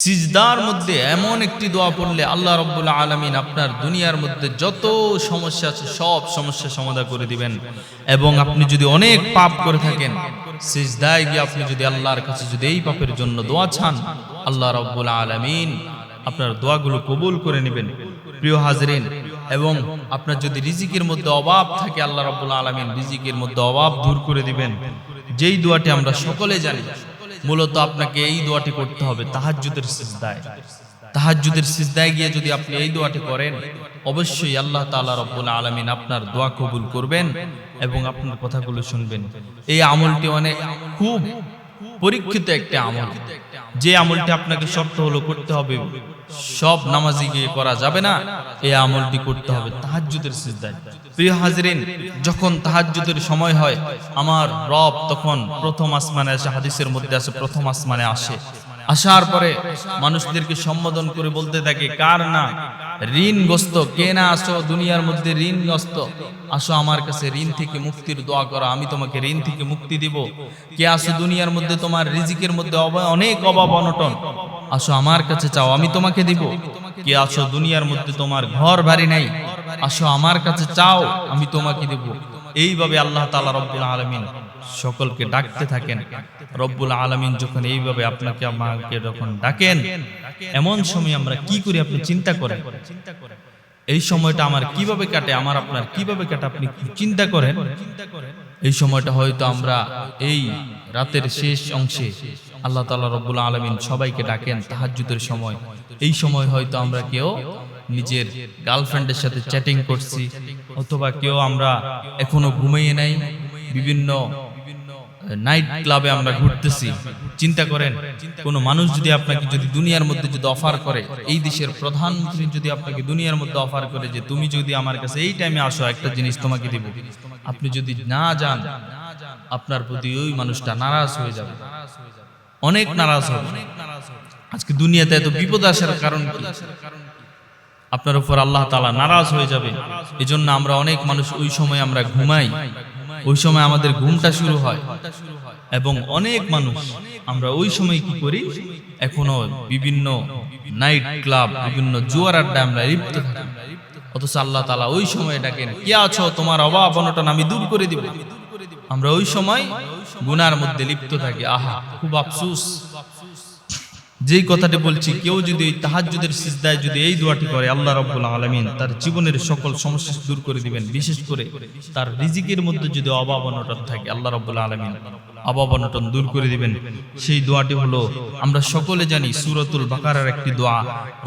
সিজদার মধ্যে এমন একটি দোয়া পড়লে আল্লাহ রাব্বুল আলামিন আপনার দুনিয়ার মধ্যে যত সমস্যা আছে সব সমস্যা সমাধান করে দিবেন। এবং আপনি যদি অনেক পাপ করে থাকেন, সিজদায় গিয়ে আপনি যদি আল্লাহর কাছে যদি এই পাপের জন্য দোয়া চান, আল্লাহ রাব্বুল আলামিন আপনার দোয়াগুলো কবুল করে নেবেন। প্রিয় হাজরিন, এবং আপনার যদি রিজিকের মধ্যে অভাব থাকে, আল্লাহ রাব্বুল আলামিন রিজিকের মধ্যে অভাব দূর করে দিবেন। যেই দোয়াটি আমরা সকলে জানি, মূলত আপনাকে এই দোয়াটি করতে হবে তাহাজ্জুদের সিজদায়। তাহাজ্জুদের সিজদায় গিয়ে যদি আপনি এই দোয়াটি করেন, অবশ্যই আল্লাহ তাআলা রব্বুল আলামিন আপনার দোয়া কবুল করবেন এবং আপনার কথাগুলো শুনবেন। এই আমলটি খুব পরীক্ষিত একটা আমল, যে আমলটি আপনাকে শর্ত হলো করতে হবে, সব নামাজি গিয়ে করা যাবে না। এই আমলটি করতে হবে তাহাজ্জুদের সিজদায়। প্রিয় হাজরিন, যখন তাহাজ্জুদের সময় হয়, আমার রব তখন প্রথম আসমানে আসে। হাদিসের মধ্যে আছে প্রথম আসমানে আসে। আসার পরে মানুষদেরকে সম্বোধন করে বলতে থাকে, কার না ঋণগ্রস্ত, কে না আসো দুনিয়ার মধ্যে ঋণগ্রস্ত, আসো আমার কাছে ঋণ থেকে মুক্তির দোয়া করো, আমি তোমাকে ঋণ থেকে মুক্তি দিব। কে আসো দুনিয়ার মধ্যে তোমার রিজিকের মধ্যে অনেক অভাব অনটন, আসো আমার কাছে চাও, আমি তোমাকে দিব। কে আসো দুনিয়ার মধ্যে তোমার ঘর বাড়ি নাই, আসো আমার কাছে চাও, আমি তোমাকে দিব। এইভাবে আল্লাহ তাআলা রব্বুল আলামিন সকলকে ডাকতে থাকেন। রব্বুল আলামিন যখন এইভাবে আপনাকে আমাকে যখন ডাকেন, এমন সময় আমরা কি করি আপনি চিন্তা করেন। এই সময়টা আমার কিভাবে কাটে, আমার আপনার কিভাবে কাটে আপনি চিন্তা করেন। এই সময়টা হয়তো আমরা এই রাতের শেষ অংশে আল্লাহ তাআলা রব্বুল আলামিন সবাইকে ডাকেন তাহাজ্জুদের সময়। এই সময় হয়তো আমরা কেউ নিজের গার্লফ্রেন্ডের সাথে চ্যাটিং করছি, অথবা কেউ আমরা এখনো ঘুমিয়ে নাই, বিভিন্ন নাইট ক্লাবে আমরা ঘুরতেছি। চিন্তা করেন, কোন মানুষ যদি আপনাকে যদি দুনিয়ার মধ্যে যদি অফার করে, এই দেশের প্রধানমন্ত্রী যদি আপনাকে দুনিয়ার মধ্যে অফার করে যে তুমি যদি আমার কাছে এই টাইমে আসো, একটা জিনিস তোমাকে দিব, আপনি যদি না যান, আপনার প্রতি ওই মানুষটা নারাজ হয়ে যাবে, অনেক নারাজ হবে। আজকে দুনিয়াতে এত বিপদ আসার কারণ কি? আপনার উপর আল্লাহ তাআলা নারাজ হয়ে যাবে। এজন্য আমরা অনেক মানুষ ওই সময় আমরা ঘুমাই, ওই সময় আমাদের ঘুমটা শুরু হয়। এবং অনেক মানুষ আমরা ওই সময় কি করি, এখনো বিভিন্ন নাইট ক্লাব, বিভিন্ন জুয়ার আড্ডা আমরা লিপ্ত থাকি। অথচ আল্লাহ তাআলা ওই সময় ডাকেন, কে আছো, তোমার অভাব অনটন আমি দূর করে দিব। আমরা ওই সময় গুনার মধ্যে লিপ্ত থাকি। আহা, খুব আফসোস। যেই কথাটি বলছি, কেউ যদি এই তাহাজ্জুদের সিজদায় যদি এই দোয়াটি করে, আল্লাহ রাব্বুল আলামিন তার জীবনের সকল সমস্যা দূর করে দিবেন। বিশেষ করে তার রিজিকের মধ্যে যদি অভাব অনটন থাকে, আল্লাহ রাব্বুল আলামিন অভাব অনটন দূর করে দিবেন। সেই দোয়াটি হলো, আমরা সকলে জানি সূরাতুল বাকারার একটি দোয়া,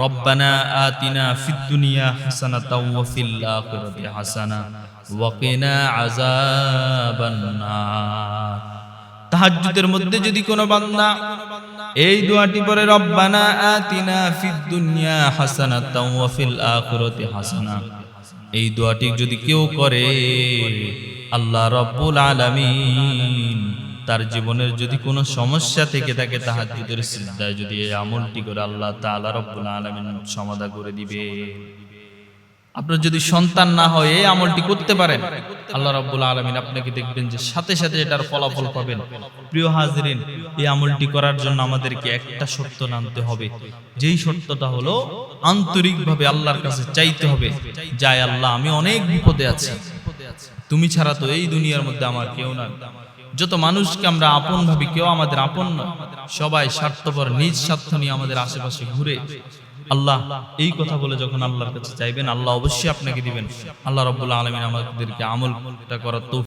রব্বানা আতিনা ফিদ দুনিয়া হাসানাতাও ওয়া ফিল আখিরাতি হাসানা ওয়া কিনা আযাবান নার। তাহাজ্জুদের মধ্যে যদি কোনো বান্দা এই দোয়াটি পড়ে, রব্বানা আতিনা ফিদ দুনিয়া হাসানাতাও ওয়া ফিল আখিরাতি হাসানা, এই দোয়াটি যদি কেউ করে, আল্লাহ রাব্বুল আলামিন তার জীবনের যদি কোনো সমস্যা থেকে থাকে, তাহাজ্জুদের সিজদায় যদি এই আমলটি করে, আল্লাহ তাআলা রাব্বুল আলামিন সমাধান করে দিবে। আপনার যদি সন্তান না হয়, এই আমলটি করতে পারেন, আল্লাহ রাব্বুল আলামিন আপনাকে দেখবেন যে সাথে সাথে এটার ফলাফল পাবেন। প্রিয় হাজরিন, এই আমলটি করার জন্য আমাদেরকে একটা শর্ত মানতে হবে। যেই শর্তটা হলো, আন্তরিকভাবে আল্লাহর কাছে চাইতে হবে, যায় আল্লাহ আমি অনেক বিপদে আছি, তুমি ছাড়া তো এই দুনিয়ার মধ্যে আমার কেউ না। যত মানুষকে আমরা আপন ভাবি, কেউ আমাদের আপন নয়, সবাই স্বার্থপর, নিজ স্বার্থ নিয়ে আমাদের আশেপাশে ঘুরে। আল্লাহ এই কথা বলে যখন আল্লাহর কাছে চাইবেন, আল্লাহ অবশ্যই আপনাকে দিবেন। আল্লাহ রাব্বুল আলামিন আমাদেরকে আমলটা করার তৌফিক